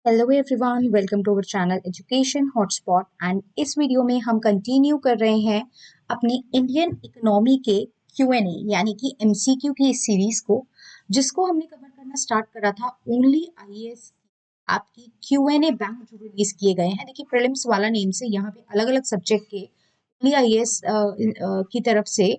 Hello everyone, welcome to our channel education hotspot. And इस video में हम continue कर रहे हैं अपनी इंडियन इकोनॉमी के क्यूएनए यानी कि एमसीक्यू की इस सीरीज को, जिसको हमने कवर करना स्टार्ट करा था ओनली आईएएस आपकी क्यूएनए बैंक जो रिलीज किए गए हैं। देखिए, प्रीलिम्स वाला नेम से यहाँ पे अलग अलग सब्जेक्ट के ओनली आईएएस की तरफ से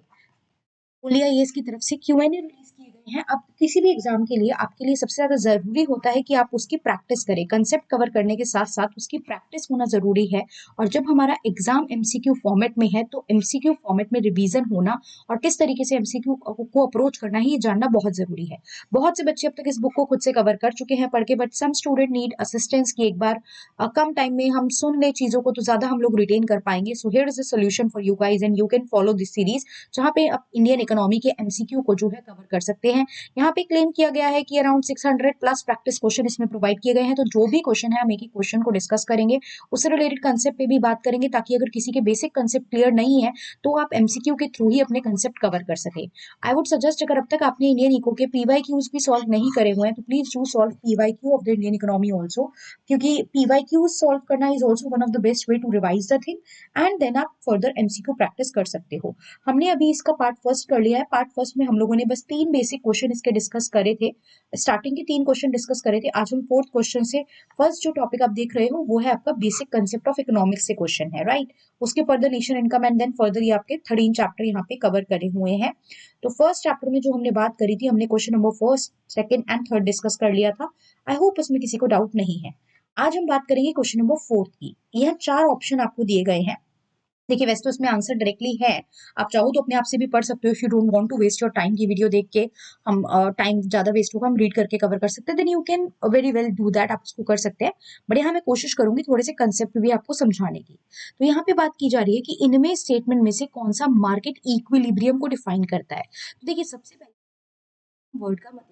ओलिया की तरफ से क्यूएनए रिलीज किए गए हैं। अब किसी भी एग्जाम के लिए आपके लिए सबसे ज्यादा जरूरी होता है कि आप उसकी प्रैक्टिस करें। कंसेप्ट कवर करने के साथ साथ उसकी प्रैक्टिस होना जरूरी है। और जब हमारा एग्जाम एमसीक्यू फॉर्मेट में है तो एमसीक्यू फॉर्मेट में रिवीजन होना और किस तरीके से एमसीक्यू को अप्रोच करना है, ये जानना बहुत जरूरी है। बहुत से बच्चे अब तक इस बुक को खुद से कवर कर चुके हैं पढ़ के, but some student need assistance की एक बार कम टाइम में हम सुन ले चीजों को तो ज्यादा हम लोग रिटेन कर पाएंगे। So here is a solution for you guys and you can follow this series, जहां पे आप इंडियन इकोनॉमी के एमसीक्यू को जो है कवर कर सकते हैं। यहाँ पे क्लेम किया गया है कि अराउंड 600 प्लस प्रैक्टिस क्वेश्चन इसमें प्रोवाइड किए गए हैं। तो जो भी क्वेश्चन है हम एक ही क्वेश्चन को डिस्कस करेंगे, उससे रिलेटेड कंसेप्ट पे भी बात करेंगे, ताकि अगर किसी के बेसिक कंसेप्ट क्लियर नहीं है तो आप एमसीक्यू के थ्रू ही अपने कंसेप्ट कवर कर सके। आई वुड सजेस्ट, अगर अब तक आपने इंडियन इको के पीवाईक्यूज भी सॉल्व नहीं करे हुए हैं तो please do solve PYQ of the Indian economy also, क्योंकि पीवाईक्यू सॉल्व करना is also one of the best way to revise the thing and then आप फर्दर एमसीक्यू प्रैक्टिस कर सकते हो। हमने अभी इसका पार्ट फर्स्ट कर लिया है। पार्ट फर्स्ट में हम लोगों ने बस 3 बेसिक क्वेश्चन इसके डिस्कस करे थे। स्टार्टिंग के 3 क्वेश्चन डिस्कस करे थे। आज हम 4th क्वेश्चन से, फर्स्ट जो टॉपिक आप देख रहे हो वो है आपका बेसिक कंसेप्ट ऑफ इकोनॉमिक्स से क्वेश्चन है, राइट। उसके further nation income and then further ये आपके 13 चैप्टर यहाँ पे कवर करे हुए हैं। तो फर्स्ट चैप्टर में जो हमने बात करी थी, हमने question number first, second and third discuss कर लिया था। आई होप इसमें किसी को डाउट नहीं है। आज हम बात करेंगे क्वेश्चन नंबर 4 की। यह 4 ऑप्शन आपको दिए गए हैं। देखिए, वैसे तो इसमें आंसर डायरेक्टली है, आप चाहो तो अपने आप से भी पढ़ सकते हो। If you don't want to waste your time की वीडियो देख के हम टाइम ज्यादा वेस्ट होगा, हम रीड करके कवर कर सकते हैं, then you can very well do that, आप उसको कर सकते हैं। बट यहाँ मैं कोशिश करूंगी थोड़े से कंसेप्ट भी आपको समझाने की। तो यहाँ पे बात की जा रही है कि इनमें स्टेटमेंट में से कौन सा मार्केट इक्विलिब्रियम को डिफाइन करता है। तो देखिए, सबसे पहले वर्ड का मतलब,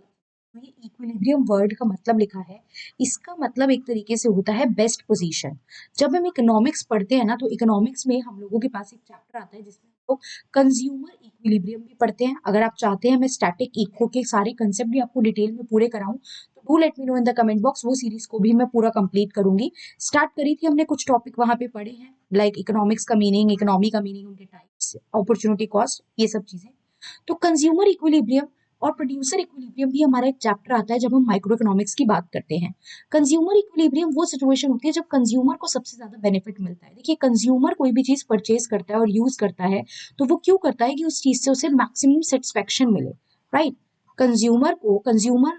तो ये इक्विलिब्रियम वर्ड का मतलब लिखा है, इसका मतलब एक तरीके से होता है बेस्ट पोजीशन। जब हम इकोनॉमिक्स पढ़ते हैं ना, तो इकोनॉमिक्स में हम लोगों के पास एक चैप्टर आता है जिसमें हम लोग कंज्यूमर इक्विलिब्रियम भी पढ़ते हैं। अगर आप चाहते हैं मैं स्टैटिक इको के सारे कंसेप्ट भी आपको डिटेल में पूरे कराऊं, तो do let me know in the comment box, वो सीरीज को भी मैं पूरा कंप्लीट करूंगी। स्टार्ट करी थी हमने, कुछ टॉपिक वहां पे पढ़े हैं, लाइक इकोनॉमिक्स का मीनिंग, इकोनॉमी का मीनिंग, उनके टाइप्स, अपॉर्चुनिटी कॉस्ट, ये सब चीजें। तो कंज्यूमर इक्विलिब्रियम और प्रोड्यूसर इक्विलिब्रियम भी हमारा एक चैप्टर आता है जब हम माइक्रो इकोनॉमिक्स की बात करते हैं। कंज्यूमर इक्विलिब्रियम वो सिचुएशन होती है जब कंज्यूमर को सबसे ज्यादा बेनिफिट मिलता है। देखिए, कंज्यूमर कोई भी चीज परचेज करता है और यूज करता है, तो वो क्यों करता है कि उस चीज से उसे मैक्सिमम सेटिस्फेक्शन मिले, राइट। कंज्यूमर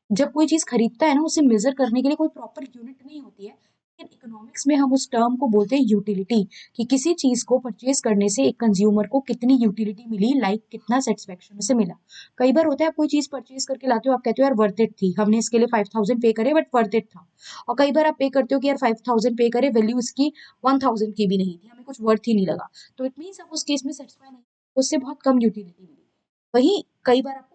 जब कोई चीज खरीदता है ना, उसे मेजर करने के लिए कोई प्रॉपर यूनिट नहीं होती है, लेकिन इकोनॉमिक्स में हम उस टर्म को बोलते हैं यूटिलिटी, कि किसी चीज को परचेज करने से एक कंज्यूमर को कितनी यूटिलिटी मिली, लाइक कितना सेटिस्फेक्शन उसे मिला। कई बार होता है, आप कोई चीज परचेज करके लाते हो, आप कहते हो यार वर्थ इट थी, हमने इसके लिए 5000 पे करे बट वर्थ इट था। और कई बार आप पे करते हो कि यार 5000 पे करे, वैल्यू इसकी 1000 की भी नहीं थी, हमें कुछ वर्थ ही नहीं लगा। तो इट मीन्स आप उस केस में सेटिस्फाई नहीं, उससे बहुत कम यूटिलिटी मिली। वही कई बार आपको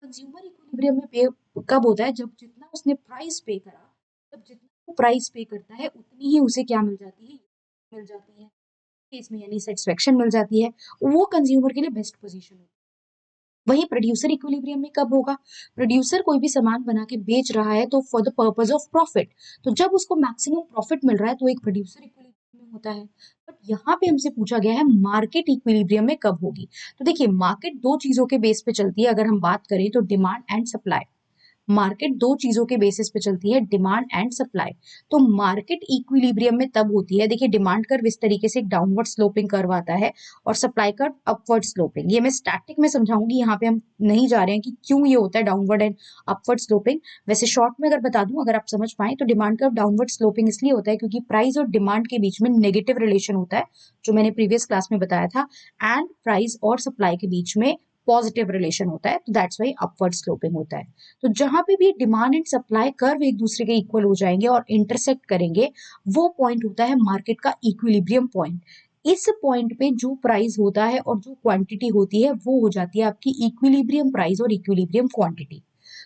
कंज्यूमर इक्विलिब्रियम में पे कब होता है, जब जितना उसने प्राइस पे करा, जब जितना वो प्राइस पे करता है उतनी ही उसे क्या मिल जाती है, मिल जाती है इसमें, यानी सेटिस्फेक्शन मिल जाती है। वो कंज्यूमर के लिए बेस्ट पोजीशन होती है। वही प्रोड्यूसर इक्विलिब्रियम में कब होगा, प्रोड्यूसर कोई भी सामान बना के बेच रहा है तो for the purpose of profit, तो जब उसको मैक्सिमम प्रॉफिट मिल रहा है तो एक प्रोड्यूसर इक्विलिब्रियम में होता है। बट यहाँ पे हमसे पूछा गया है मार्केट इक्विलिब्रियम में कब होगी। तो देखिए, मार्केट दो चीजों के बेस पे चलती है। अगर हम बात करें तो डिमांड एंड सप्लाई, मार्केट दो चीजों के बेसिस पे चलती है, डिमांड एंड सप्लाई। तो मार्केट इक्विलिब्रियम में तब होती है, देखिए डिमांड कर्व इस तरीके से एक डाउनवर्ड स्लोपिंग कर्व आता है और सप्लाई कर्व अपवर्ड स्लोपिंग। ये मैं स्टैटिक में समझाऊंगी, यहाँ पे हम नहीं जा रहे हैं कि क्यों ये होता है डाउनवर्ड एंड अपवर्ड स्लोपिंग। वैसे शॉर्ट में अगर बता दूं, अगर आप समझ पाए, तो डिमांड कर्व डाउनवर्ड स्लोपिंग इसलिए होता है क्योंकि प्राइस और डिमांड के बीच में नेगेटिव रिलेशन होता है, जो मैंने प्रीवियस क्लास में बताया था, एंड प्राइस और सप्लाई के बीच में पॉजिटिव रिलेशन होता है, तो दैट्स वाई अपवर्ड स्लोपिंग होता है। तो जहां पे भी डिमांड एंड सप्लाई कर्व एक दूसरे के इक्वल हो जाएंगे और इंटरसेक्ट करेंगे, वो पॉइंट होता है मार्केट का इक्विलिब्रियम पॉइंट। इस पॉइंट पे जो प्राइस होता है और जो क्वांटिटी होती है, वो हो जाती है आपकी इक्विलिब्रियम प्राइस और इक्विलिब्रियम क्वांटिटी।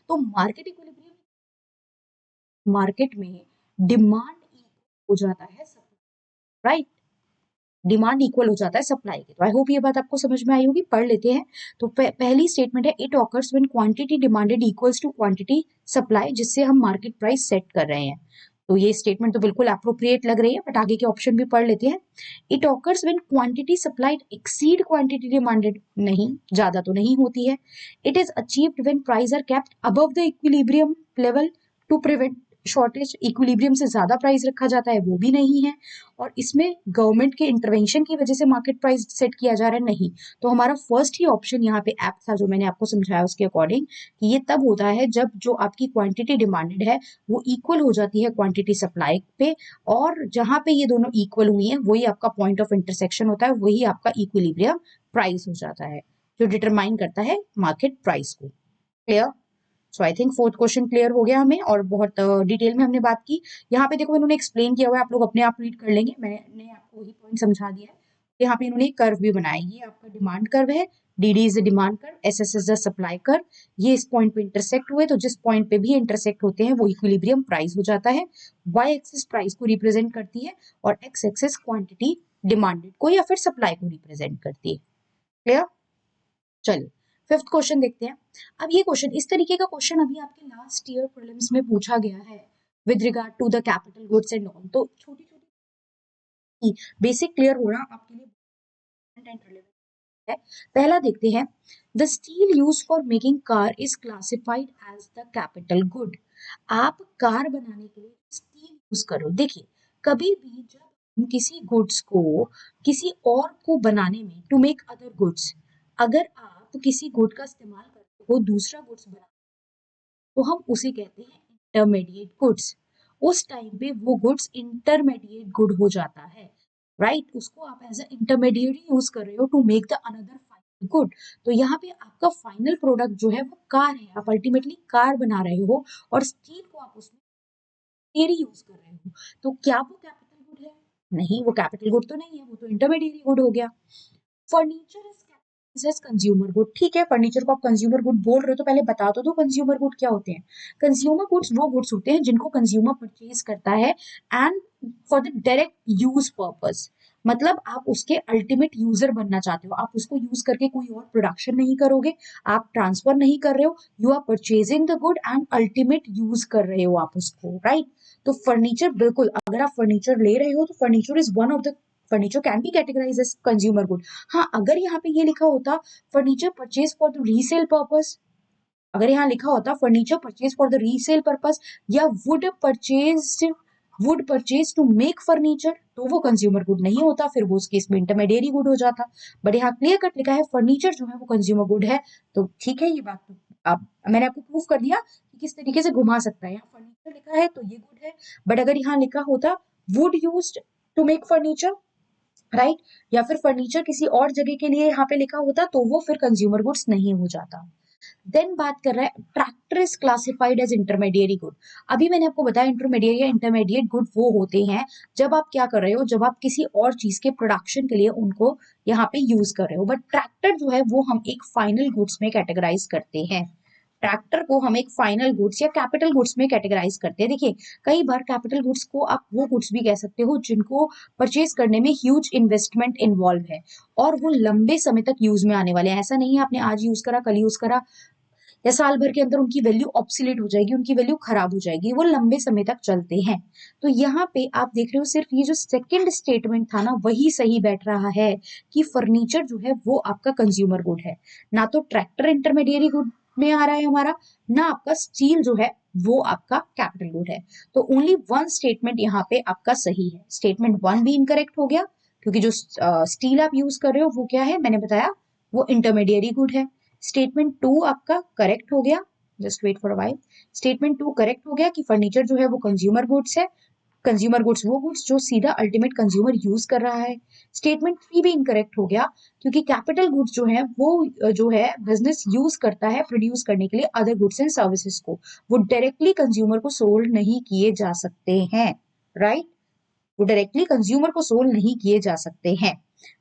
तो मार्केट इक्विलिब्रियम, मार्केट में डिमांड हो जाता है सप्लाई, राइट। डिमांड इक्वल हो जाता है सप्लाई के। तो आई होप ये बात आपको समझ में आई होगी। पढ़ लेते हैं। तो पहली स्टेटमेंट है it occurs when quantity demanded equals to quantity supply, जिससे हम मार्केट प्राइस सेट कर रहे हैं। तो ये स्टेटमेंट तो बिल्कुल अप्रोप्रिएट लग रही है, बट आगे के ऑप्शन भी पढ़ लेते हैं। It occurs when quantity supplied exceed quantity demanded, नहीं, ज्यादा तो नहीं होती है। It is achieved when price are kept above the equilibrium level to prevent shortage, equilibrium से ज्यादा प्राइस रखा जाता है, वो भी नहीं है। और इसमें गवर्नमेंट के इंटरवेंशन की वजह से मार्केट प्राइस सेट किया जा रहा है, नहीं। तो हमारा फर्स्ट ही ऑप्शन यहाँ पे ऐप था जो मैंने आपको समझाया उसके अकॉर्डिंग, कि ये तब होता है जब जो आपकी क्वांटिटी डिमांडेड है वो इक्वल हो जाती है क्वांटिटी सप्लाई पे, और जहां पे ये दोनों इक्वल हुई है वही आपका पॉइंट ऑफ इंटरसेक्शन होता है, वही आपका इक्विलिब्रियम प्राइस हो जाता है जो डिटरमाइन करता है मार्केट प्राइस को। Clear? So I think fourth question clear हो गया हमें, और बहुत डिटेल में हमने बात की। यहाँ पे देखो इन्होंने एक्सप्लेन किया हुआ है, आप लोग अपने आप रीड कर लेंगे, मैंने आपको वही पॉइंट समझा दिया है। यहाँ पे इन्होंने एक कर्व भी बनाया, ये आपका डिमांड कर्व है, DD is the demand curve, SS is the supply curve. ये इस पॉइंट पे इंटरसेक्ट हुए, तो जिस पॉइंट पे भी इंटरसेक्ट होते हैं वो इक्विलिब्रियम प्राइस हो जाता है। वाई एक्सिस प्राइस को रिप्रेजेंट करती है, और एक्स एक्सिस क्वांटिटी डिमांडेड को या फिर सप्लाई को रिप्रेजेंट करती है। क्लियर? चलिए फिफ्थ क्वेश्चन देखते हैं। अब ये क्वेश्चन, इस तरीके का क्वेश्चन अभी आपके लास्ट ईयर प्रीलिम्स में पूछा गया है with regard to the capital goods and all. तो छोटी छोटी बेसिक क्लियर होना आपके लिए है। पहला देखते हैं, the steel use for making car is classified as the capital good. आप कार बनाने के लिए स्टील यूज करो। देखिए कभी भी जब हम किसी गुड्स को किसी और को बनाने में, टू मेक अदर गुड्स, अगर आप किसी गुड का इस्तेमाल करते हो दूसरा गुड्स बना, तो हम उसे कहते हैं इंटरमीडिएट गुड्स। उस टाइम पे वो गुड्स इंटरमीडिएट गुड हो जाता है, राइट? उसको आप एज अ इंटरमीडिएट यूज कर रहे हो to make the another final good. तो यहाँ पे आपका फाइनल प्रोडक्ट जो है वो कार है, आप अल्टीमेटली कार बना रहे हो, और स्टील को आप उसमें यूज कर रहे हो। तो क्या वो कैपिटल गुड है? नहीं, वो कैपिटल गुड तो नहीं है, वो तो इंटरमीडिएट गुड हो गया। Furniture is consumer good. ठीक है, फर्नीचर को आप कंज्यूमर गुड बोल रहे हो, तो पहले बता तो दो कंज्यूमर गुड क्या होते हैं। कंज्यूमर गुड्स वो गुड्स होते हैं जिनको कंज्यूमर परचेज करता है and for the direct use purpose. मतलब आप उसके अल्टीमेट यूजर बनना चाहते हो, आप उसको यूज करके कोई और प्रोडक्शन नहीं करोगे, आप ट्रांसफर नहीं कर रहे हो, you are purchasing the good and ultimate use कर रहे हो आप उसको, राइट? तो फर्नीचर, बिल्कुल, अगर आप फर्नीचर ले रहे हो तो furniture is one of the, furniture can be categorize as consumer good. हाँ, अगर यहाँ पे ये लिखा होता furniture purchase for the resale purpose, अगर यहाँ लिखा होता furniture purchase for the resale purpose, या wood purchase to make furniture, तो वो कंज्यूमर गुड नहीं होता, फिर वो उस केस में इंटरमीडिएरी गुड हो जाता। बट यहाँ क्लियर कट लिखा है फर्नीचर जो है वो कंज्यूमर गुड है, तो ठीक है, ये बात तो आप, मैंने आपको प्रूफ कर दिया कि किस तरीके से घुमा सकता है। यहाँ फर्नीचर लिखा है तो ये गुड है, बट अगर यहाँ लिखा होता would used to make furniture, right, या फिर फर्नीचर किसी और जगह के लिए यहाँ पे लिखा होता, तो वो फिर कंज्यूमर गुड्स नहीं हो जाता। देन बात कर रहा है tractor is classified as intermediary good. अभी मैंने आपको बताया इंटरमीडिएट या इंटरमीडिएट गुड वो होते हैं जब आप क्या कर रहे हो, जब आप किसी और चीज के प्रोडक्शन के लिए उनको यहाँ पे यूज कर रहे हो। बट ट्रैक्टर जो है वो हम एक फाइनल गुड्स में कैटेगराइज करते हैं। ट्रैक्टर को हम एक फाइनल गुड्स या कैपिटल गुड्स में कैटेगराइज करते हैं। देखिए कई बार कैपिटल गुड्स को आप वो गुड्स भी कह सकते हो जिनको परचेज करने में ह्यूज इन्वेस्टमेंट इन्वॉल्व है, और वो लंबे समय तक यूज में आने वाले हैं। ऐसा नहीं है आपने आज यूज करा, कल यूज करा, या साल भर के अंदर उनकी वैल्यू ऑब्सोलीट हो जाएगी, उनकी वैल्यू खराब हो जाएगी, वो लंबे समय तक चलते हैं। तो यहाँ पे आप देख रहे हो सिर्फ ये जो सेकंड स्टेटमेंट था ना वही सही बैठ रहा है कि फर्नीचर जो है वो आपका कंज्यूमर गुड है, ना तो ट्रैक्टर इंटरमीडिएरी गुड में आ रहा है हमारा, ना आपका स्टील जो है वो आपका कैपिटल गुड है। तो ओनली वन स्टेटमेंट यहाँ पे आपका सही है, स्टेटमेंट वन भी इनकरेक्ट हो गया, क्योंकि जो स्टील आप यूज कर रहे हो वो क्या है, मैंने बताया वो इंटरमीडिएरी गुड है। स्टेटमेंट टू आपका करेक्ट हो गया, just wait for a while, statement two correct हो गया कि फर्नीचर जो है वो कंज्यूमर गुड्स है, कंज्यूमर गुड्स वो गुड्स जो सीधा अल्टीमेट कंज्यूमर यूज कर रहा है। स्टेटमेंट थ्री भी इनकरेक्ट हो गया, क्योंकि कैपिटल गुड्स जो है वो जो है बिजनेस यूज करता है प्रोड्यूस करने के लिए अदर गुड्स एंड सर्विसेज को, वो डायरेक्टली कंज्यूमर को सोल्ड नहीं किए जा सकते हैं, राइट? वो डायरेक्टली कंज्यूमर को सोल्ड नहीं किए जा सकते हैं।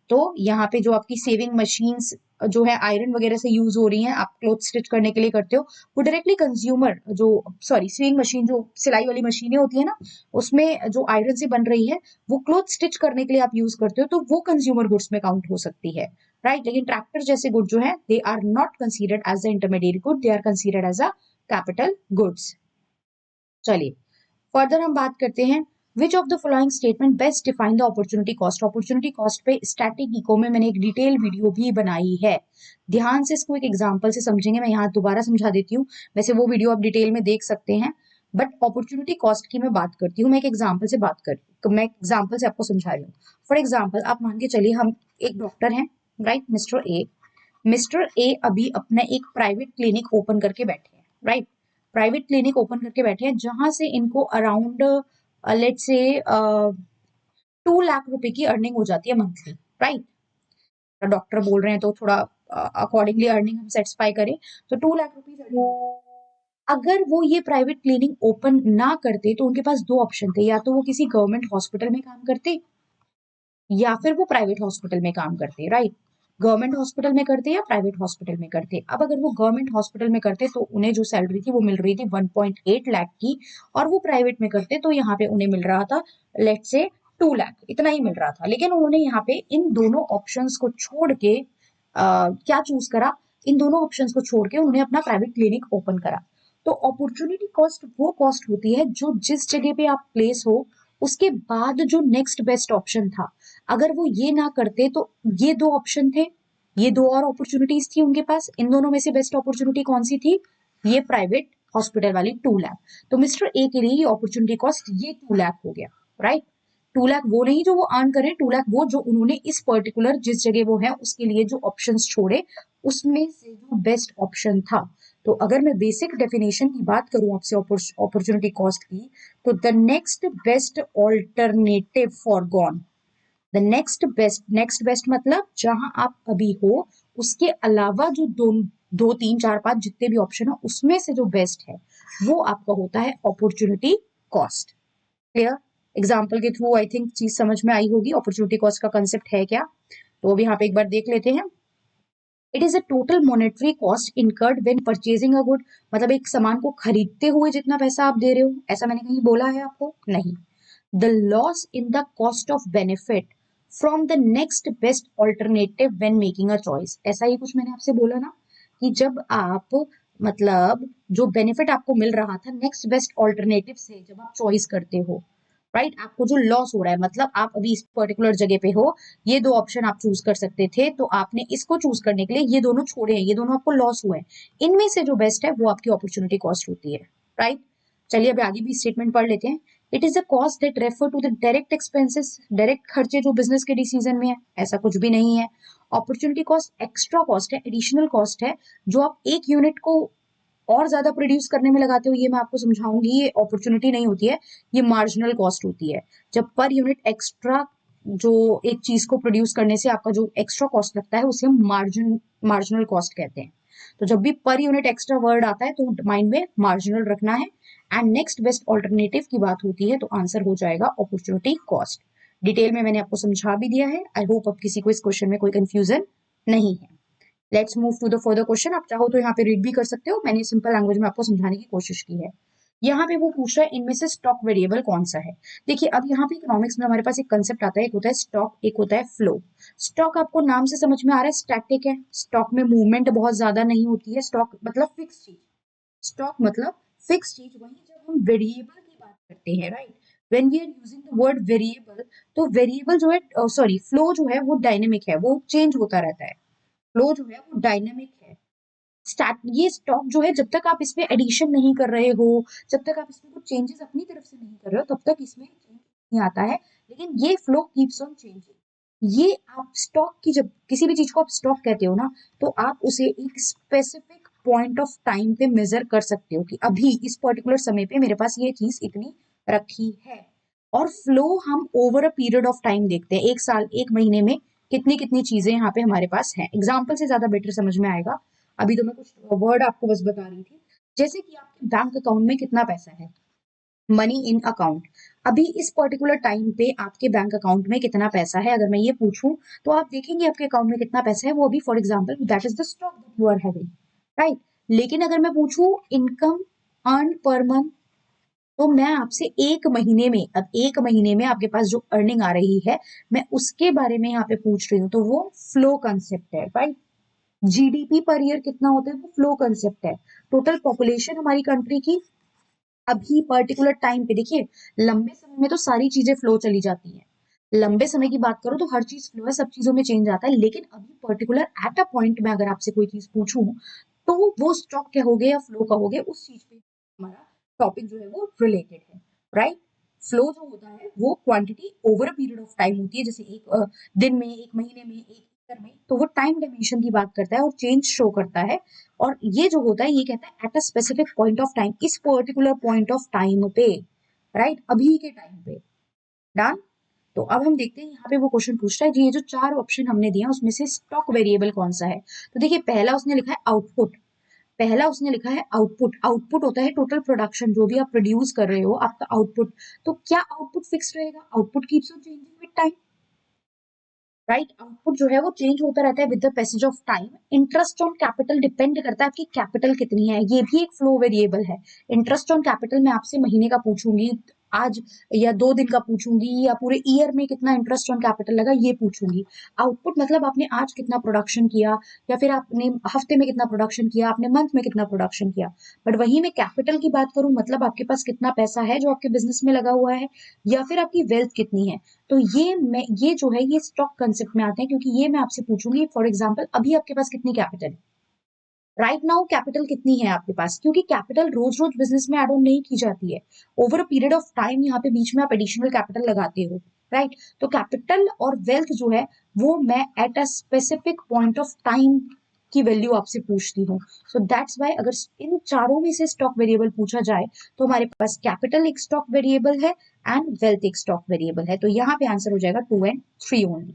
तो यहाँ पे जो आपकी सेविंग मशीन्स जो है आयरन वगैरह से यूज हो रही हैं, आप क्लोथ स्टिच करने के लिए करते हो, वो डायरेक्टली कंज्यूमर जो सॉरी सेविंग मशीन जो सिलाई वाली मशीनें होती है ना, उसमें जो आयरन से बन रही है वो क्लोथ स्टिच करने के लिए आप यूज करते हो, तो वो कंज्यूमर गुड्स में काउंट हो सकती है, राइट। लेकिन ट्रैक्टर जैसे गुड जो है they are not considered as the intermediate good, they are considered as a capital goods. चलिए फर्दर हम बात करते हैं, which of the following statement best define the opportunity cost. Opportunity cost पे स्टैटिक इको में मैंने एक डिटेल वीडियो भी बनाई है, ध्यान से इसको एक एग्जांपल से समझेंगे, मैं यहाँ दोबारा समझा देती हूँ, वैसे वो वीडियो आप डिटेल में देख सकते हैं, बट अपॉर्चुनिटी कॉस्ट की मैं बात करती हूँ, मैं एक एग्जाम्पल से बात कर मैं एग्जाम्पल से आपको समझा रही हूँ। फॉर एग्जाम्पल आप मान के चलिए हम एक डॉक्टर हैं, राइट, मिस्टर ए अभी अपना एक प्राइवेट क्लिनिक ओपन करके बैठे हैं, राइट, प्राइवेट क्लिनिक ओपन करके बैठे हैं जहां से इनको अराउंड लेट से 2 लाख रुपए की अर्निंग हो जाती है मंथली, राइट। डॉक्टर बोल रहे हैं तो थोड़ा अकॉर्डिंगली अर्निंग हम सेटिस्फाई करें, तो 2 लाख रुपीज अर्निंग। अगर वो ये प्राइवेट क्लिनिक ओपन ना करते तो उनके पास दो ऑप्शन थे, या तो वो किसी गवर्नमेंट हॉस्पिटल में काम करते या फिर वो प्राइवेट हॉस्पिटल में काम करते, राइट। गवर्नमेंट हॉस्पिटल में करते या प्राइवेट हॉस्पिटल में करते। अब अगर वो गवर्नमेंट हॉस्पिटल में करते तो उन्हें जो सैलरी थी वो मिल रही थी 1.8 लाख की, और वो प्राइवेट में करते तो यहाँ पे उन्हें मिल रहा था लेट से 2 लाख, इतना ही मिल रहा था। लेकिन उन्होंने यहाँ पे इन दोनों ऑप्शंस को छोड़ के क्या चूज करा, इन दोनों ऑप्शंस को छोड़ के उन्होंने अपना प्राइवेट क्लिनिक ओपन करा। तो अपॉर्चुनिटी कॉस्ट वो कॉस्ट होती है जो जिस जगह पे आप प्लेस हो उसके बाद जो नेक्स्ट बेस्ट ऑप्शन था, अगर वो ये ना करते तो ये दो ऑप्शन थे, ये दो और अपॉर्चुनिटीज थी उनके पास, इन दोनों में से बेस्ट अपॉर्चुनिटी कौन सी थी, ये प्राइवेट हॉस्पिटल वाली 2 लाख। तो मिस्टर ए के लिए ये अपॉर्चुनिटी कॉस्ट ये 2 लाख हो गया, राइट। 2 लाख वो नहीं जो वो अर्न करे, 2 लाख वो जो उन्होंने इस पर्टिकुलर जिस जगह वो है उसके लिए जो ऑप्शंस छोड़े उसमें से जो बेस्ट ऑप्शन था। तो अगर मैं बेसिक डेफिनेशन की बात करूं आपसे अपॉर्चुनिटी कॉस्ट की, तो the next best alternative for gone, the next best मतलब जहां आप अभी हो उसके अलावा जो दो दो तीन चार पांच जितने भी ऑप्शन है उसमें से जो बेस्ट है वो आपका होता है अपॉर्चुनिटी कॉस्ट। क्लियर, एग्जाम्पल के थ्रू आई थिंक चीज समझ में आई होगी अपॉर्चुनिटी कॉस्ट का कंसेप्ट है क्या। तो अब यहाँ पे एक बार देख लेते हैं, it is a total monetary cost incurred when purchasing a good, मतलब एक सामान को खरीदते हुए जितना पैसा आप दे रहे हो, ऐसा मैंने कहीं बोला है आपको, नहीं। The loss in the cost of benefit from the next best alternative when making a choice, ऐसा ही कुछ मैंने आपसे बोला ना कि जब आप मतलब जो बेनिफिट आपको मिल रहा था नेक्स्ट बेस्ट ऑल्टरनेटिव से जब आप चॉइस करते हो, राइट, आपको जो लॉस हो रहा है, मतलब आप अभी इस पर्टिकुलर जगह पे हो, ये दो ऑप्शन आप चूज कर सकते थे तो आपने इसको चूज करने के लिए ये दोनों छोड़े हैं, ये दोनों आपको लॉस हुए हैं, इनमें से जो बेस्ट है वो आपकी अपॉर्चुनिटी कॉस्ट होती है, राइट। चलिए अब आगे भी स्टेटमेंट पढ़ लेते हैं। It is a cost that refer to the direct expenses, direct खर्चे जो बिजनेस के डिसीजन में है, ऐसा कुछ भी नहीं है। अपॉर्चुनिटी कॉस्ट एक्स्ट्रा कॉस्ट है, एडिशनल कॉस्ट है, जो आप एक यूनिट को और ज्यादा प्रोड्यूस करने में लगाते हो, ये मैं आपको समझाऊंगी, ये अपॉर्चुनिटी नहीं होती है, ये मार्जिनल कॉस्ट होती है। जब पर यूनिट एक्स्ट्रा जो एक चीज को प्रोड्यूस करने से आपका जो एक्स्ट्रा कॉस्ट लगता है उसे हम मार्जिनल कॉस्ट कहते हैं। तो जब भी पर यूनिट एक्स्ट्रा वर्ड आता है तो माइंड में मार्जिनल रखना है। एंड नेक्स्ट बेस्ट ऑल्टरनेटिव की बात होती है तो आंसर हो जाएगा अपॉर्चुनिटी कॉस्ट। डिटेल में मैंने आपको समझा भी दिया है, आई होप अब किसी को इस क्वेश्चन में कोई कंफ्यूजन नहीं है। Let's move to the further question, आप चाहो तो यहाँ पे रीड भी कर सकते हो, मैंने सिंपल लैंग्वेज में आपको समझाने की कोशिश की है। यहाँ पे वो पूछ रहा है इनमें से स्टॉक वेरिएबल कौन सा है। देखिए अब यहाँ पे इकोनॉमिक्स में हमारे पास एक कंसेप्ट आता है, एक होता है स्टॉक, एक होता है फ्लो। स्टॉक आपको नाम से समझ में आ रहा है स्टैटिक है, स्टॉक में मूवमेंट बहुत ज्यादा नहीं होती है, स्टॉक मतलब फिक्स चीज, स्टॉक मतलब फिक्स चीज। वही जब हम वेरिएबल की बात करते हैं, right, when we are using the word variable, तो वेरिएबल जो है सॉरी फ्लो जो है वो डायनेमिक है, वो चेंज होता रहता है, फ्लो जो है वो डायनेमिक है। स्टार्ट ये स्टॉक जो है जब तक आप इसमें एडिशन नहीं कर रहे हो, जब तक आप इसमें कुछ चेंजेस अपनी तरफ से नहीं कर रहे हो तब तक इसमें चेंज नहीं आता है, लेकिन ये फ्लो कीप्स ऑन चेंजिंग। ये आप स्टॉक की जब किसी भी चीज को आप स्टॉक कहते हो ना, तो आप उसे एक स्पेसिफिक पॉइंट ऑफ टाइम पे मेजर कर सकते हो कि अभी इस पर्टिकुलर समय पे मेरे पास ये चीज इतनी रखी है। और फ्लो हम over a period of time देखते हैं, एक साल एक महीने में कितनी कितनी चीजें यहाँ पे हमारे पास हैं। एग्जाम्पल से ज्यादा बेटर समझ में आएगा, अभी तो मैं कुछ वर्ड आपको बस बता रही थी, जैसे कि आपके बैंक अकाउंट में कितना पैसा है, मनी इन अकाउंट, अभी इस पर्टिकुलर टाइम पे आपके बैंक अकाउंट में कितना पैसा है, अगर मैं ये पूछूं तो आप देखेंगे आपके अकाउंट में कितना पैसा है, वो अभी for example that is the stock that you are having, right. लेकिन अगर मैं पूछूं इनकम अर्न पर मंथ, तो मैं आपसे एक महीने में, अब एक महीने में आपके पास जो अर्निंग आ रही है मैं उसके बारे में यहाँ पे पूछ रही हूँ, तो वो फ्लो कंसेप्ट है, राइट। जीडीपी पर ईयर कितना होता है, वो फ्लो कंसेप्ट है। टोटल पॉपुलेशन हमारी कंट्री की अभी पर्टिकुलर टाइम पे, देखिए लंबे समय में तो सारी चीजें फ्लो चली जाती हैं, लंबे समय की बात करो तो हर चीज फ्लो है, सब चीजों में चेंज आता है, लेकिन अभी पर्टिकुलर एट अ पॉइंट में अगर आपसे कोई चीज पूछूं तो वो स्टॉक कहोगे या फ्लो कहोगे, उस चीज पे हमारा टॉपिक जो है वो रिलेटेड है, राइट। फ्लो जो होता है वो quantity over a period of time होती है, जैसे एक दिन में, एक महीने में, एक ईयर में, तो वो टाइम डायमेंशन की बात करता है और चेंज शो करता है। और ये जो होता है ये कहता है at a specific point of time, इस पर्टिकुलर पॉइंट ऑफ टाइम पे, राइट, अभी के टाइम पे। डन। तो अब हम देखते हैं यहाँ पे वो क्वेश्चन पूछ रहा है जी, ये जो चार ऑप्शन हमने दिया उसमें से स्टॉक वेरिएबल कौन सा है। तो देखिए पहला उसने लिखा है आउटपुट, पहला उसने लिखा है आउटपुट, आउटपुट होता है टोटल प्रोडक्शन, जो भी आप प्रोड्यूस कर रहे हो आपका आउटपुट। तो क्या आउटपुट फिक्स रहेगा, output keeps on changing with time, right. Output जो है वो चेंज होता रहता है with the passage of time. Interest on capital depend करता है आपकी कैपिटल कितनी है, ये भी एक फ्लो वेरिएबल है। इंटरेस्ट ऑन कैपिटल मैं आपसे महीने का पूछूंगी आज, या 2 दिन का पूछूंगी, या पूरे ईयर में कितना इंटरेस्ट ऑन कैपिटल लगा ये पूछूंगी। आउटपुट मतलब आपने आज कितना प्रोडक्शन किया, या फिर आपने हफ्ते में कितना प्रोडक्शन किया, आपने मंथ में कितना प्रोडक्शन किया। बट वही मैं कैपिटल की बात करूं, मतलब आपके पास कितना पैसा है जो आपके बिजनेस में लगा हुआ है, या फिर आपकी वेल्थ कितनी है। तो ये जो है ये स्टॉक कंसेप्ट में आते हैं, क्योंकि ये मैं आपसे पूछूंगी फॉर एग्जांपल अभी आपके पास कितनी कैपिटल है, राइट नाउ कैपिटल कितनी है आपके पास, क्योंकि कैपिटल रोज रोज बिजनेस में एड ऑन नहीं की जाती है, over a period of time यहाँ पे बीच में आप एडिशनल कैपिटल लगाते हो, राइट। तो कैपिटल और वेल्थ जो है वो मैं at a specific point of time की वैल्यू आपसे पूछती हूँ। सो दैट्स वाई अगर इन चारों में से स्टॉक वेरिएबल पूछा जाए तो हमारे पास कैपिटल एक स्टॉक वेरिएबल है एंड वेल्थ एक स्टॉक वेरिएबल है, तो यहाँ पे आंसर हो जाएगा 2 and 3 ओनली,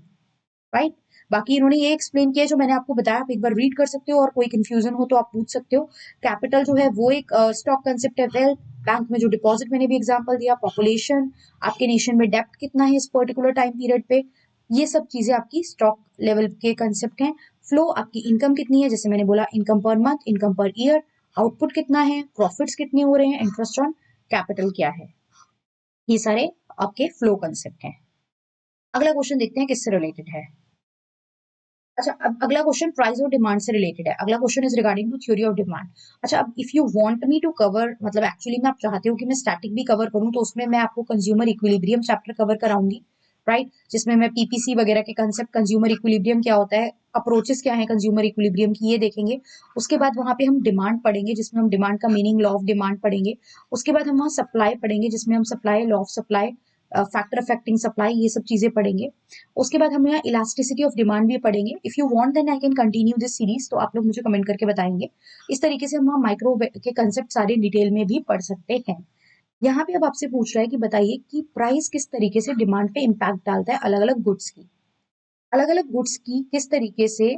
राइट। बाकी इन्होंने ये एक्सप्लेन किया जो मैंने आपको बताया, आप एक बार रीड कर सकते हो और कोई कंफ्यूजन हो तो आप पूछ सकते हो। कैपिटल जो है वो एक स्टॉक कंसेप्ट है, वेल्थ बैंक में जो डिपॉजिट मैंने भी एग्जांपल दिया, पॉपुलेशन, आपके नेशन में डेप्थ कितना है इस पर्टिकुलर टाइम पीरियड पे, ये सब चीजें आपकी स्टॉक लेवल के कंसेप्ट हैं। फ्लो आपकी इनकम कितनी है, जैसे मैंने बोला income per month, income per year, output कितना है, प्रॉफिट्स कितने हो रहे हैं, इंटरेस्ट ऑन कैपिटल क्या है, ये सारे आपके फ्लो कंसेप्ट हैं। अगला क्वेश्चन देखते हैं किससे रिलेटेड है। अच्छा, अब अगला क्वेश्चन प्राइस और डिमांड से रिलेटेड है। अगला question is regarding to theory of demand. अच्छा, अब if you want me to cover, मतलब एक्चुअली मैं आप चाहते हो कि मैं स्टैटिक भी कवर करूं, तो उसमें मैं आपको कंज्यूमर इक्विलिब्रियम चैप्टर कवर कराऊंगी, राइट, जिसमें मैं पीपीसी वगैरह के कंसेप्ट, कंज्यूमर इक्विलिब्रियम क्या होता है, अप्रोचेस क्या है कंज्यूमर इक्विलिब्रियम की, ये देखेंगे। उसके बाद वहां पे हम डिमांड पढ़ेंगे, जिसमें हम डिमांड का मीनिंग, लॉ ऑफ डिमांड पढ़ेंगे। उसके बाद हम वहाँ सप्लाई पढ़ेंगे, जिसमें हम supply, law of supply, factor affecting supply, ये सब चीजें पढ़ेंगे। उसके बाद हम यहाँ इलास्टिसिटी ऑफ डिमांड भी पढ़ेंगे। If you want then I can continue this series, तो आप लोग मुझे कमेंट करके बताएंगे। इस तरीके से हम वहाँ माइक्रो के कंसेप्ट सारे डिटेल में भी पढ़ सकते हैं। यहाँ पे अब आपसे पूछ रहा है कि बताइए कि प्राइस किस तरीके से डिमांड पे इम्पैक्ट डालता है, अलग अलग गुड्स की, अलग अलग गुड्स की किस तरीके से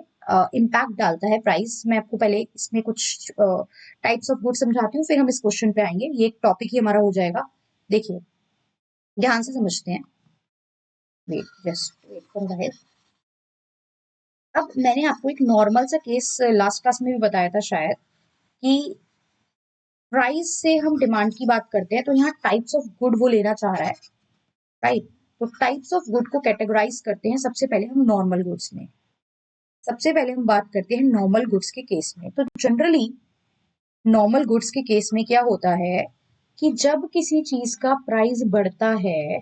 इम्पैक्ट डालता है प्राइस। मैं आपको पहले इसमें कुछ टाइप्स ऑफ गुड समझाती हूँ, फिर हम इस क्वेश्चन पे आएंगे, ये एक टॉपिक ही हमारा हो जाएगा। देखिए ध्यान से समझते हैं, wait just wait for guys. अब मैंने आपको एक नॉर्मल सा केस लास्ट क्लास में भी बताया था शायद, कि प्राइस से हम डिमांड की बात करते हैं, तो यहाँ टाइप्स ऑफ गुड वो लेना चाह रहा है, राइट। तो टाइप्स ऑफ गुड को कैटेगराइज करते हैं सबसे पहले हम नॉर्मल गुड्स में, सबसे पहले हम बात करते हैं नॉर्मल गुड्स के केस में। तो जनरली नॉर्मल गुड्स के केस में क्या होता है कि जब किसी चीज का प्राइस बढ़ता है,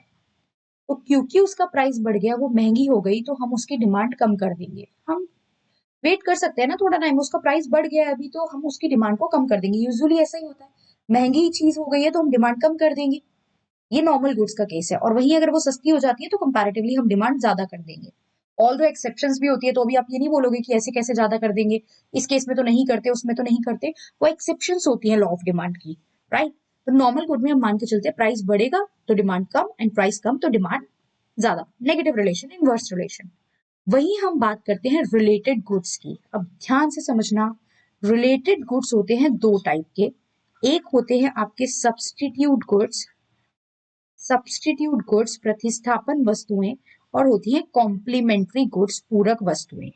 तो क्योंकि उसका प्राइस बढ़ गया, वो महंगी हो गई, तो हम उसकी डिमांड कम कर देंगे। हम वेट कर सकते हैं ना थोड़ा टाइम, उसका प्राइस बढ़ गया है अभी, तो हम उसकी डिमांड को कम कर देंगे, यूजुअली ऐसा ही होता है। महंगी चीज हो गई है तो हम डिमांड कम कर देंगे, ये नॉर्मल गुड्स का केस है। और वहीं अगर वो सस्ती हो जाती है तो कंपैरेटिवली हम डिमांड ज्यादा कर देंगे। ऑल दो एक्सेप्शंस भी होती है, तो अभी आप ये नहीं बोलोगे कि ऐसे कैसे ज्यादा कर देंगे, इस केस में तो नहीं करते, उसमें तो नहीं करते, वो एक्सेप्शंस होती है लॉ ऑफ डिमांड की, राइट। तो नॉर्मल गुड में हम मान के चलते हैं प्राइस बढ़ेगा तो डिमांड कम, एंड प्राइस कम तो डिमांड ज्यादा, नेगेटिव रिलेशन, इनवर्स रिलेशन। वहीं हम बात करते हैं रिलेटेड गुड्स की। अब ध्यान से समझना, रिलेटेड गुड्स होते हैं दो टाइप के, एक होते हैं आपके सब्स्टिट्यूट गुड्स, सब्स्टिट्यूट गुड्स प्रतिस्थापन वस्तुएं और होती है कॉम्प्लीमेंट्री गुड्स पूरक वस्तुएं।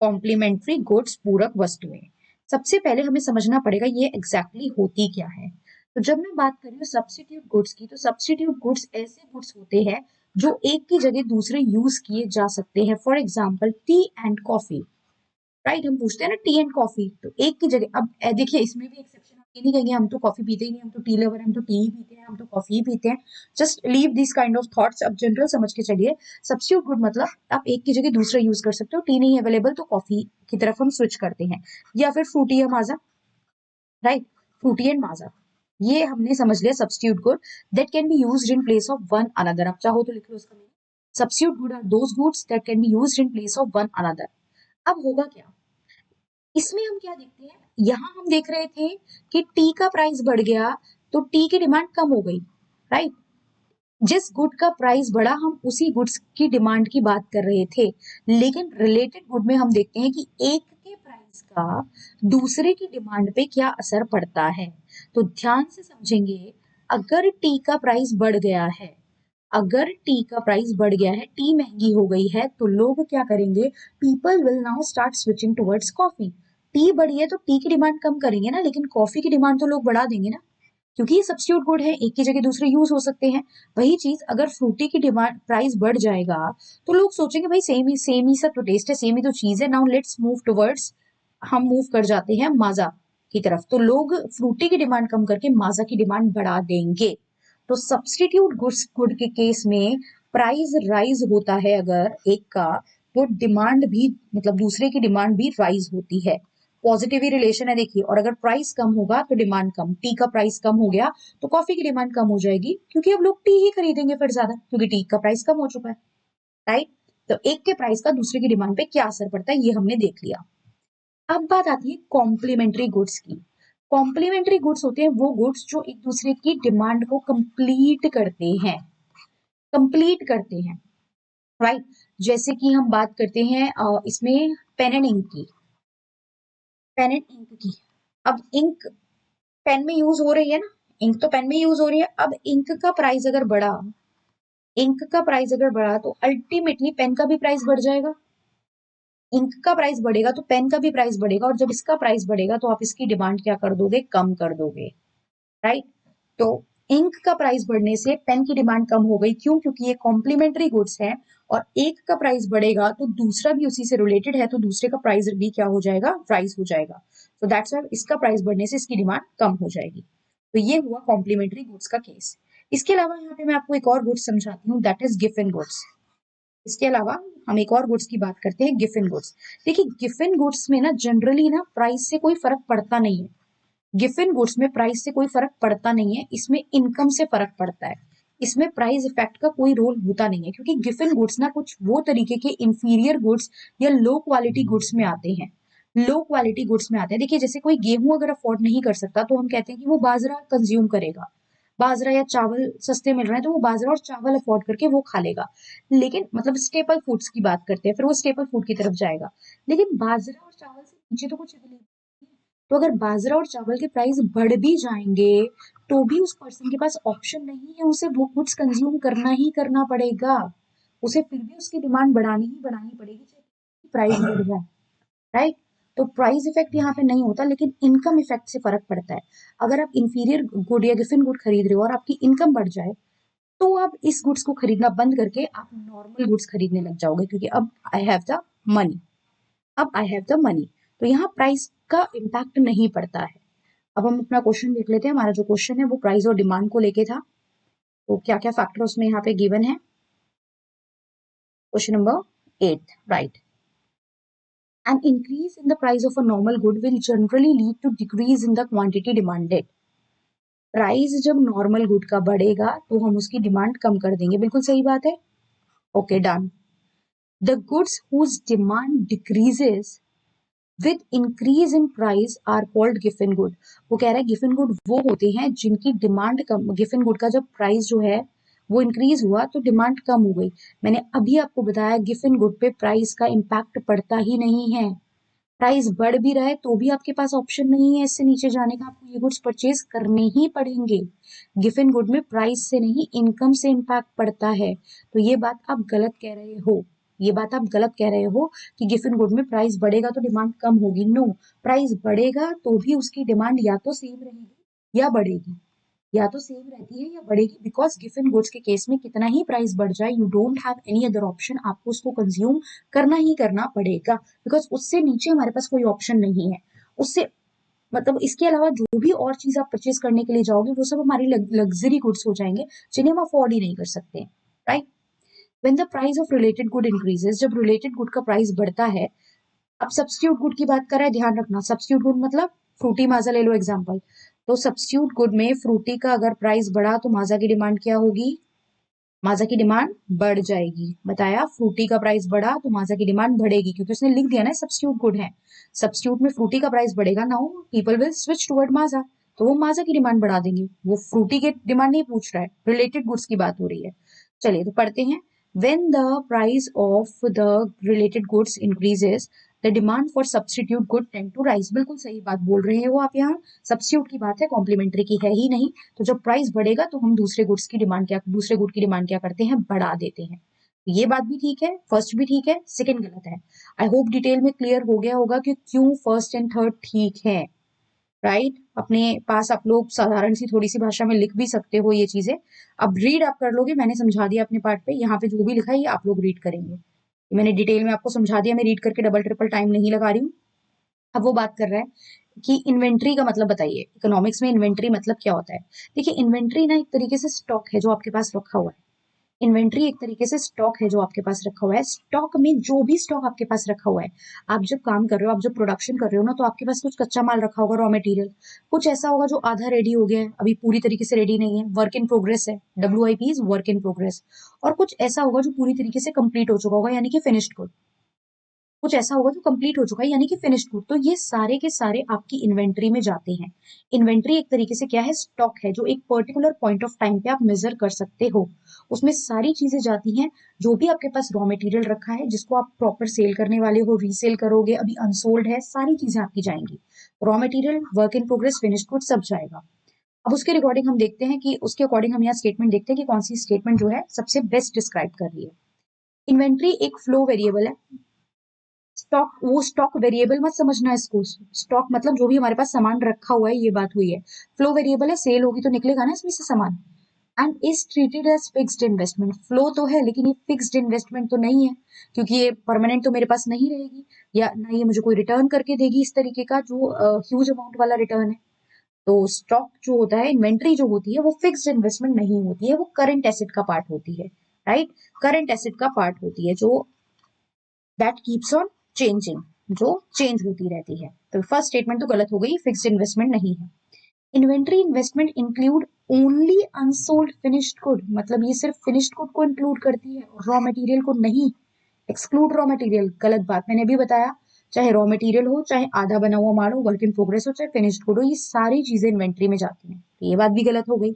कॉम्प्लीमेंट्री गुड्स पूरक वस्तुएं, सबसे पहले हमें समझना पड़ेगा ये एग्जैक्टली होती क्या है। तो जब मैं बात कर रही हूँ सब्स्टिट्यूट गुड्स की, तो सब्स्टिट्यूट गुड्स ऐसे गुड्स होते हैं जो एक की जगह दूसरे यूज किए जा सकते हैं। For example T and coffee, right. हम पूछते हैं ना टी एंड कॉफी, तो एक की जगह, अब देखिए इसमें भी एक्सेप्शन, हम ये नहीं कहेंगे हम तो कॉफी पीते ही नहीं, हम तो टी लवर, हम तो टी ही पीते हैं, हम तो कॉफी ही पीते हैं। Just leave this kind of thoughts, अब जनरल समझ के चलिए। सब्स्टिट्यूट गुड मतलब आप एक की जगह दूसरा यूज कर सकते हो, टी नहीं अवेलेबल तो कॉफी की तरफ हम स्विच करते हैं, या फिर फ्रूटी या Maaza, right. Frooti and Maaza, ये हमने समझ लिया substitute good that can be used in place of one another. आप चाहो तो लिख लो उसका meaning, substitute good are those goods that can be used in place of one another. अब होगा क्या इसमें, हम क्या देखते हैं, यहां हम देख रहे थे कि टी का प्राइस बढ़ गया तो टी की डिमांड कम हो गई, राइट। जिस गुड का प्राइस बढ़ा हम उसी गुड्स की डिमांड की बात कर रहे थे, लेकिन रिलेटेड गुड में हम देखते हैं कि एक के प्राइस का दूसरे की डिमांड पे क्या असर पड़ता है। तो ध्यान से समझेंगे, अगर टी का प्राइस बढ़ गया है, अगर टी का प्राइस बढ़ गया है, टी महंगी हो गई है, तो लोग क्या करेंगे, people will now start switching towards coffee. T बढ़ी है तो टी की डिमांड कम करेंगे ना, लेकिन कॉफी की डिमांड तो लोग बढ़ा देंगे ना, क्योंकि ये सब्स्टिट्यूट गुड है, एक की जगह दूसरे यूज हो सकते हैं। वही चीज अगर फ्रूटी की डिमांड प्राइस बढ़ जाएगा तो लोग सोचेंगे भाई सेम ही सा तो टेस्ट है, सेम ही तो चीज है, नाउ लेट्स मूव टुवर्ड्स, हम मूव कर जाते हैं माजा की तरफ, तो लोग फ्रूटी की डिमांड कम करके माजा की डिमांड बढ़ा देंगे। तो सब्स्टिट्यूट गुड्स गुड के केस में प्राइस राइज होता है अगर एक का, तो डिमांड भी मतलब दूसरे की डिमांड भी राइज होती है। पॉजिटिव ही रिलेशन है देखिए, और अगर प्राइस कम होगा तो डिमांड कम, टी का प्राइस कम हो गया तो कॉफी की डिमांड कम हो जाएगी, क्योंकि अब लोग टी ही खरीदेंगे फिर ज्यादा, क्योंकि टी का प्राइस कम हो चुका है, राइट। तो एक के प्राइस का दूसरे की डिमांड पे क्या असर पड़ता है ये हमने देख लिया। अब बात आती है कॉम्प्लीमेंट्री गुड्स की। कॉम्प्लीमेंट्री गुड्स होते हैं वो गुड्स जो एक दूसरे की डिमांड को कंप्लीट करते हैं, कंप्लीट करते हैं, राइट। जैसे कि हम बात करते हैं इसमें पेन एंड इंक की, पेन एंड इंक की। अब इंक पेन में यूज हो रही है ना, इंक तो पेन में यूज हो रही है। अब इंक का प्राइस अगर बढ़ा, इंक का प्राइस अगर बढ़ा तो अल्टीमेटली पेन का भी प्राइस बढ़ जाएगा। इंक का प्राइस बढ़ेगा तो पेन का भी प्राइस बढ़ेगा, और जब इसका प्राइस बढ़ेगा तो आप इसकी डिमांड क्या कर दोगे, कम कर दोगे, राइट। तो इंक का प्राइस बढ़ने से पेन की डिमांड कम हो गई, क्यों, क्योंकि ये कॉम्प्लीमेंट्री गुड्स है, और एक का प्राइस बढ़ेगा तो दूसरा भी उसी से रिलेटेड है, तो दूसरे का प्राइस भी क्या हो जाएगा, राइज हो जाएगा। तो दैट्स व्हाई इसका प्राइस बढ़ने से इसकी डिमांड कम हो जाएगी। तो ये हुआ कॉम्प्लीमेंट्री गुड्स का केस। इसके अलावा यहाँ पे मैं आपको एक और गुड्स समझाती हूँ, दैट इज गिफन गुड्स। इसके अलावा हम एक और गुड्स की बात करते हैं, गिफन गुड्स। देखिए गिफन गुड्स में ना जनरली ना प्राइस से कोई फर्क पड़ता नहीं है, गिफन गुड्स में प्राइस से कोई फर्क पड़ता नहीं है, इसमें इनकम से फर्क पड़ता है। इसमें प्राइस इफेक्ट का कोई रोल होता नहीं है, क्योंकि गिफन गुड्स ना कुछ वो तरीके के इंफीरियर गुड्स या लो क्वालिटी गुड्स में आते हैं, लो क्वालिटी गुड्स में आते हैं। देखिए जैसे कोई गेहूं अगर अफोर्ड नहीं कर सकता तो हम कहते हैं कि वो बाजरा कंज्यूम करेगा, बाजरा या चावल सस्ते मिल रहे हैं तो वो बाजरा और चावल अफोर्ड करके वो खा लेगा, लेकिन मतलब स्टेपल फूड्स की बात करते हैं, फिर वो स्टेपल फूड की तरफ जाएगा। लेकिन बाजरा और चावल से नीचे तो कुछ अवेलेबल, तो अगर बाजरा और चावल के प्राइस बढ़ भी जाएंगे तो भी उस पर्सन के पास ऑप्शन नहीं है, उसे वो गुड्स कंज्यूम करना ही करना पड़ेगा, उसे फिर भी उसकी डिमांड बढ़ानी ही बढ़ानी पड़ेगी चाहे प्राइस बढ़ जाए, राइट। तो प्राइस इफेक्ट यहाँ पे नहीं होता, लेकिन इनकम इफेक्ट से फर्क पड़ता है। अगर आप इंफीरियर गुड या गिफिन गुड खरीद रहे हो और आपकी इनकम बढ़ जाए तो आप इस गुड्स को खरीदना बंद करके आप नॉर्मल गुड्स खरीदने लग जाओगे, क्योंकि अब आई हैव द मनी, अब आई हैव द मनी, तो यहाँ प्राइस का इम्पैक्ट नहीं पड़ता है। अब हम अपना क्वेश्चन देख लेते हैं। हमारा जो क्वेश्चन है वो प्राइस और डिमांड को लेके था, तो क्या क्या फैक्टर उसमें यहाँ पे गिवन है। Question number 8, right. An increase in the price of a normal good will generally lead to decrease in the quantity demanded. Price जब नॉर्मल गुड का बढ़ेगा तो हम उसकी डिमांड कम कर देंगे, बिल्कुल सही बात है, okay done. The goods whose demand decreases with increase in price are called Giffen good. वो कह रहा है गिफन गुड वो होते हैं जिनकी डिमांड कम, गिफन गुड का जब प्राइस जो है वो इंक्रीज हुआ तो डिमांड कम हो गई। मैंने अभी आपको बताया गिफन गुड पे प्राइस का इम्पैक्ट पड़ता ही नहीं है, प्राइस बढ़ भी रहा है तो भी आपके पास ऑप्शन नहीं है इससे नीचे जाने का, आपको ये गुड्स परचेज करने ही पड़ेंगे। गिवन गुड में प्राइस से नहीं इनकम से इम्पैक्ट पड़ता है, तो ये बात आप गलत कह रहे हो। ये बात आप गलत कह रहे हो कि गिवन गुड में प्राइस बढ़ेगा तो डिमांड कम होगी। नो, प्राइस बढ़ेगा तो भी उसकी डिमांड या तो सेम रहेगी या बढ़ेगी, या तो सेम रहती है या बढ़ेगी, बिकॉज गिवन गुड्स के केस में कितना ही प्राइस बढ़ जाए you don't have any other option, आपको उसको कंज्यूम करना ही करना पड़ेगा, बिकॉज उससे नीचे हमारे पास कोई ऑप्शन नहीं है। उससे मतलब इसके अलावा जो भी और चीज आप परचेज करने के लिए जाओगे वो सब हमारी लग्जरी गुड्स हो जाएंगे जिन्हें हम अफोर्ड ही नहीं कर सकते, right. When the price of related good increases, जब रिलेटेड गुड का प्राइस बढ़ता है, अब सब्स्टिट्यूट गुड की बात कर रहा है, ध्यान रखना सब्स्टिट्यूट गुड मतलब फ्रूटी माजा ले लो एग्जांपल। तो सब्स्टिट्यूट गुड में फ्रूटी का अगर प्राइस बढ़ा तो माजा की डिमांड क्या होगी, माजा की डिमांड बढ़ जाएगी। बताया, फ्रूटी का प्राइस बढ़ा तो माजा की डिमांड बढ़ेगी, क्योंकि उसने लिख दिया ना सब्स्टिट्यूट गुड है। सब्स्टिट्यूट में फ्रूटी का प्राइस बढ़ेगा, now people will switch toward Maaza, तो वो माजा की डिमांड बढ़ा देंगे, वो फ्रूटी की डिमांड नहीं पूछ रहा है, रिलेटेड गुड्स की बात हो रही है। चलिए तो पढ़ते हैं। When the price of the related goods increases the demand for substitute good tend to rise. बिल्कुल सही बात बोल रहे हो आप, यहाँ सब्स्टिट्यूट की बात है, कॉम्प्लीमेंट्री की है ही नहीं। तो जब प्राइस बढ़ेगा तो हम दूसरे गुड्स की डिमांड क्या, दूसरे गुड की डिमांड क्या करते हैं, बढ़ा देते हैं। ये बात भी ठीक है, फर्स्ट भी ठीक है, सेकंड गलत है। आई होप डिटेल में क्लियर हो गया होगा कि क्यों फर्स्ट एंड थर्ड ठीक है, राइट। अपने पास आप लोग साधारण सी थोड़ी सी भाषा में लिख भी सकते हो ये चीजें। अब रीड आप कर लोगे, मैंने समझा दिया अपने पार्ट पे, यहाँ पे जो भी लिखा है ये आप लोग रीड करेंगे। मैंने डिटेल में आपको समझा दिया, मैं रीड करके डबल ट्रिपल टाइम नहीं लगा रही हूँ। अब वो बात कर रहा है कि इन्वेंट्री का मतलब बताइए, इकोनॉमिक्स में इन्वेंट्री मतलब क्या होता है। देखिए इन्वेंट्री ना एक तरीके से स्टॉक है जो आपके पास रखा हुआ है। इन्वेंट्री एक तरीके से स्टॉक है जो आपके पास रखा हुआ है। स्टॉक में जो भी स्टॉक आपके पास रखा हुआ है, आप जब काम कर रहे हो, आप जब प्रोडक्शन कर रहे हो ना, तो आपके पास कुछ कच्चा माल रखा होगा, रॉ मटेरियल। कुछ ऐसा होगा जो आधा रेडी हो गया है, अभी पूरी तरीके से रेडी नहीं है, वर्क इन प्रोग्रेस है, WIP is work in progress. और कुछ ऐसा होगा जो पूरी तरीके से कंप्लीट हो चुका होगा, यानी कि फिनिश्ड गुड। कुछ ऐसा होगा जो कंप्लीट हो चुका है यानी कि फिनिश्ड गुड। तो ये सारे के सारे आपकी इन्वेंट्री में जाते हैं। इन्वेंट्री एक तरीके से क्या है, स्टॉक है जो एक पर्टिकुलर पॉइंट ऑफ टाइम पे आप मेजर कर सकते हो। उसमें सारी चीजें जाती हैं, जो भी आपके पास रॉ मटेरियल रखा है जिसको आप प्रॉपर सेल करने वाले हो, रीसेल करोगे, अभी अनसोल्ड है, सारी चीजें आपकी जाएंगी। Raw material, work in progress, finished good सब जाएगा। अब उसके रिकॉर्डिंग हम देखते हैं कि उसके अकॉर्डिंग हम यहाँ स्टेटमेंट देखते हैं कि कौन सी स्टेटमेंट जो है सबसे बेस्ट डिस्क्राइब कर रही है। इन्वेंट्री एक फ्लो वेरिएबल है। स्टॉक, वो स्टॉक वेरिएबल मत समझना इसको, स्टॉक मतलब जो भी हमारे पास सामान रखा हुआ है, ये बात हुई है। फ्लो वेरिएबल है, सेल होगी तो निकलेगा ना इसमें से सामान। And is treated as fixed investment, flow तो है लेकिन ये फिक्स्ड इन्वेस्टमेंट तो नहीं है, क्योंकि ये परमानेंट तो मेरे पास नहीं रहेगी, या ना ये मुझे कोई रिटर्न करके देगी इस तरीके का जो ह्यूज अमाउंट वाला रिटर्न है। तो स्टॉक जो होता है, इन्वेंट्री जो होती है, वो फिक्स्ड इन्वेस्टमेंट नहीं होती है, वो करंट एसेट का पार्ट होती है, राइट। करंट एसेट का पार्ट होती है जो दैट कीप्स ऑन चेंजिंग, जो चेंज होती रहती है। तो फर्स्ट स्टेटमेंट तो गलत हो गई, फिक्स्ड इन्वेस्टमेंट नहीं है। Inventory investment include only unsold finished good, मतलब ये सिर्फ फिनिश्ड गुड को इंक्लूड करती है, रॉ मटेरियल को नहीं। एक्सक्लूड रॉ मटेरियल गलत बात, मैंने भी बताया, चाहे रॉ मटेरियल हो, चाहे आधा बना हुआ माल हो, वर्क इन प्रोग्रेस हो, चाहे फिनिश्ड गुड हो, ये सारी चीजें इन्वेंट्री में जाती हैं, तो ये बात भी गलत हो गई।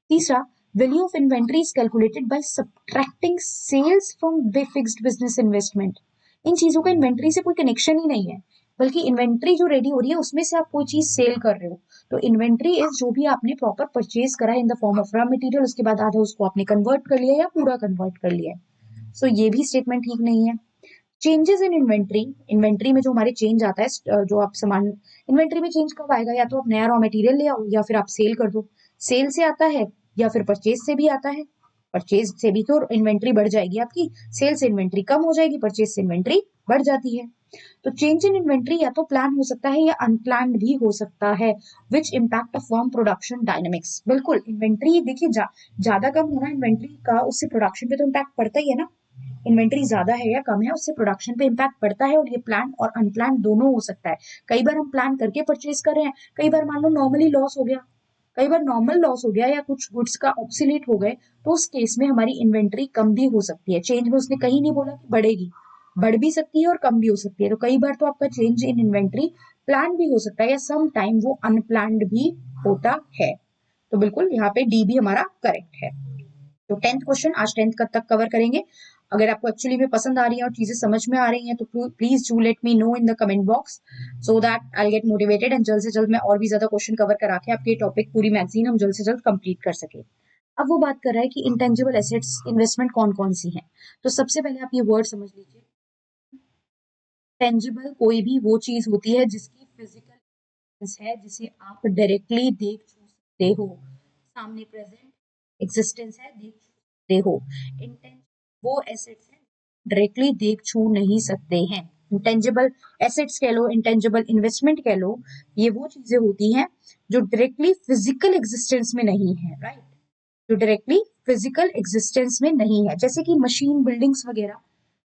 तीसरा, value of inventory is calculated by subtracting sales from fixed business investment. इन चीजों का इन्वेंट्री से कोई कनेक्शन ही नहीं है, बल्कि इन्वेंट्री जो रेडी हो रही है उसमें से आप कोई चीज सेल कर रहे हो। तो इन्वेंट्री इज जो भी आपने प्रॉपर परचेज करा है in the form of raw material, उसके बाद आधा उसको आपने कन्वर्ट कर लिया या पूरा कन्वर्ट कर लिया है। सो ये भी स्टेटमेंट ठीक नहीं है। चेंजेस इन इन्वेंट्री, इन्वेंट्री में जो हमारे चेंज आता है, जो आप सामान इन्वेंट्री में चेंज कब आएगा, या तो आप नया रॉ मटेरियल ले आओ या फिर आप सेल कर दो। सेल से आता है या फिर परचेज से भी आता है। परचेज से भी तो इन्वेंट्री बढ़ जाएगी आपकी, सेल से इन्वेंट्री कम हो जाएगी, परचेज से इन्वेंट्री बढ़ जाती है। तो चेंज इन इन्वेंट्री या तो प्लान हो सकता है या अनप्लान्ड भी हो सकता है, which impact of firm production dynamics. बिल्कुल, इन्वेंट्री देखिए ज्यादा कम होना इन्वेंट्री का, उससे प्रोडक्शन पे तो इम्पैक्ट पड़ता ही है ना। इन्वेंट्री ज्यादा है या कम है उससे प्रोडक्शन पे इम्पैक्ट पड़ता है, और ये प्लान और अनप्लान दोनों हो सकता है। कई बार हम प्लान करके परचेज कर रहे हैं, कई बार मान लो नॉर्मली लॉस हो गया, कई बार नॉर्मल लॉस हो गया, या कुछ गुड्स का ऑब्सोलीट हो गए, तो उस केस में हमारी इन्वेंट्री कम भी हो सकती है। चेंज में उसने कहीं नहीं बोला कि बढ़ेगी, बढ़ भी सकती है और कम भी हो सकती है। तो कई बार तो आपका चेंज इन इन्वेंट्री प्लान भी हो सकता है, या सम टाइम वो अनप्लान्ड भी होता है। तो बिल्कुल यहाँ पे डी भी हमारा करेक्ट है। तो 10th क्वेश्चन आज 10th तक कवर करेंगे। अगर आपको एक्चुअली में पसंद आ रही है और चीजें समझ में आ रही हैं तो please do let me know in the comment box, so that I get motivated and जल्द से जल्द मैं और भी ज्यादा क्वेश्चन कवर करा के आपके टॉपिक पूरी मैगजीन हम जल्द से जल्द कंप्लीट कर सके। अब वो बात कर रहा है कि इंटेंजिबल एसेट्स इन्वेस्टमेंट कौन कौन सी हैं। तो सबसे पहले आप ये वर्ड समझ लीजिए, टेंजिबल कोई भी वो चीज होती है जिसकी फिजिकल है, जिसे आप डायरेक्टली देख छू सकते हो, सामने प्रेजेंट एग्जिस्टेंस है, देख सकते हो। इंटेंजिबल वो एसेट्स हैं डायरेक्टली देख छू नहीं सकते हैं। इंटेंजिबल एसेट्स कह लो, इंटेंजिबल इन्वेस्टमेंट कह लो, ये वो चीजें होती हैं जो डायरेक्टली फिजिकल एग्जिस्टेंस में नहीं है, राइट, जो डायरेक्टली फिजिकल एग्जिस्टेंस में नहीं है। जैसे कि मशीन, बिल्डिंग्स वगैरह,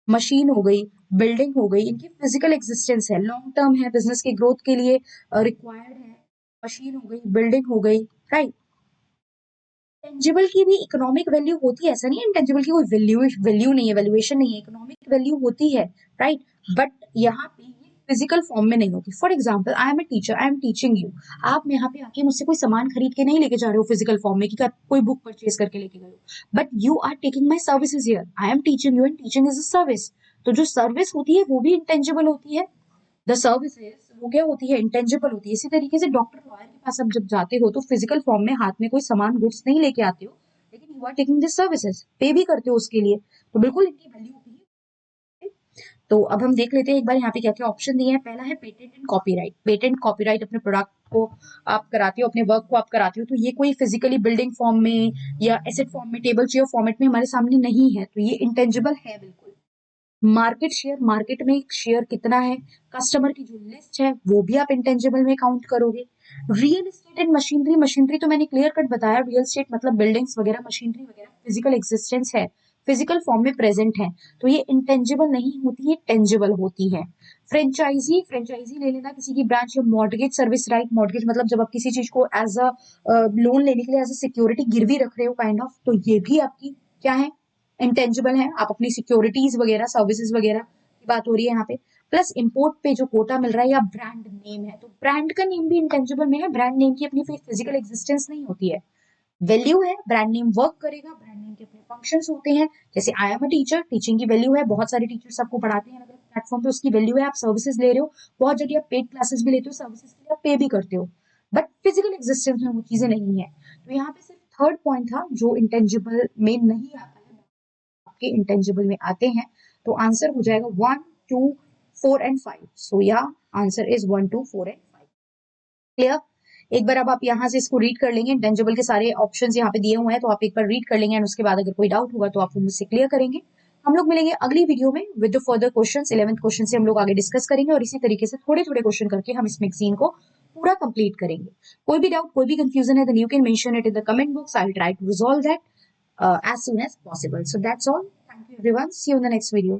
मशीन हो गई, बिल्डिंग हो गई, इनकी फिजिकल एग्जिस्टेंस है, लॉन्ग टर्म है, बिजनेस की ग्रोथ के लिए रिक्वायर्ड है। मशीन हो गई, बिल्डिंग हो गई, राइट। टेंजिबल की भी इकोनॉमिक वैल्यू होती है, ऐसा नहीं है इंटेंजिबल की कोई वैल्यू नहीं है, वैल्यूएशन नहीं है, इकोनॉमिक वैल्यू होती है, राइट। बट यहाँ पे ये फिजिकल फॉर्म में नहीं होती। For example, I am a teacher, I am teaching you, आप यहाँ पे आके मुझसे कोई सामान खरीद के नहीं लेके जा रहे हो फिजिकल फॉर्म में कि आप कोई बुक परचेज करके लेके गए हो, but you are taking my services here, I am teaching you and teaching is a service. तो जो सर्विस होती है वो भी इंटेंजिबल होती है, द सर्विसेज वो क्या होती है, इंटेंजिबल होती है। इसी तरीके से डॉक्टर, लॉयर के पास आप जब जाते हो तो फिजिकल फॉर्म में हाथ में कोई सामान, गुड्स नहीं लेके आते हो, लेकिन you are taking this services, pay भी करते हो उसके लिए, तो बिल्कुल इनकी वैल्यू भी है। तो अब हम देख लेते हैं एक बार यहाँ पे क्या क्या ऑप्शन दिए हैं। पहला है patent and copyright. Patent copyright अपने प्रोडक्ट को आप कराते हो, अपने वर्क को आप कराते हो, तो ये कोई फिजिकली बिल्डिंग फॉर्म में या एसेट फॉर्म में, टेबल चेयर फॉर्मेट में हमारे सामने नहीं है, तो ये इंटेंजिबल है बिल्कुल। मार्केट शेयर, मार्केट में शेयर कितना है, कस्टमर की जो लिस्ट है वो भी आप इंटेंजिबल में काउंट करोगे। Real estate and machinery, machinery तो मैंने क्लियर कट बताया, रियल एस्टेट मतलब बिल्डिंग्स वगैरह, मशीनरी वगैरह फिजिकल एग्जिस्टेंस है, फिजिकल फॉर्म में प्रेजेंट है, तो ये इंटेंजिबल नहीं होती है, टेंजिबल होती है। फ्रेंचाइजी, फ्रेंचाइजी ले लेना किसी की ब्रांच, या मॉर्गेज सर्विस राइट, मॉर्गेज मतलब जब आप किसी चीज को एज अ लोन लेने के लिए एज अ सिक्योरिटी गिरवी रख रहे हो काइंड ऑफ, तो ये भी आपकी क्या है, इंटेंजिबल है। आप अपनी सिक्योरिटीज वगैरह, सर्विसेज वगैरह की बात हो रही है यहाँ पे। प्लस इंपोर्ट पे जो कोटा मिल रहा है, या ब्रांड नेम है, तो ब्रांड का नेम भी इंटेंजिबल में है। ब्रांड नेम की अपनी फिजिकल एग्जिस्टेंस नहीं होती है, वैल्यू है, ब्रांड नेम वर्क करेगा, ब्रांड नेम के अपने फंक्शंस होते हैं। जैसे I am a teacher, teaching की वैल्यू है, बहुत सारे टीचर्स आपको पढ़ाते हैं अलग अलग प्लेटफॉर्म पे, उसकी वैल्यू है। आप सर्विसेज ले रहे हो, बहुत जगह आप पेड क्लासेस भी लेते हो, सर्विसेज के लिए आप पे भी करते हो, बट फिजिकल एग्जिस्टेंस में वो चीजें नहीं है। तो यहाँ पे सिर्फ थर्ड पॉइंट था जो इंटेंजिबल में नहीं आता है, आपके इंटेंजिबल में आते हैं। तो आंसर हो जाएगा 1, 2, 4 एंड 5। सो या आंसर इज 1, 2, 4 एंड 5। क्लियर? एक बार अब आप यहाँ से इसको रीड कर लेंगे, इंटेंजिबल के सारे ऑप्शंस यहाँ पे दिए हुए हैं, तो आप एक बार रीड कर लेंगे, एंड उसके बाद अगर कोई डाउट होगा तो आप वो मुझसे क्लियर करेंगे। हम लोग मिलेंगे अगली वीडियो में with the further questions. 11th question से हम लोग आगे डिस्कस करेंगे, और इसी तरीके से थोड़े थोड़े क्वेश्चन करके हम इस मैगजीन को पूरा कंप्लीट करेंगे। कोई भी डाउट, कोई भी कंफ्यूजन है, then you can mention it in the comment box, I will try to resolve that as soon as possible. So that's all. Thank you everyone. See you in the next video.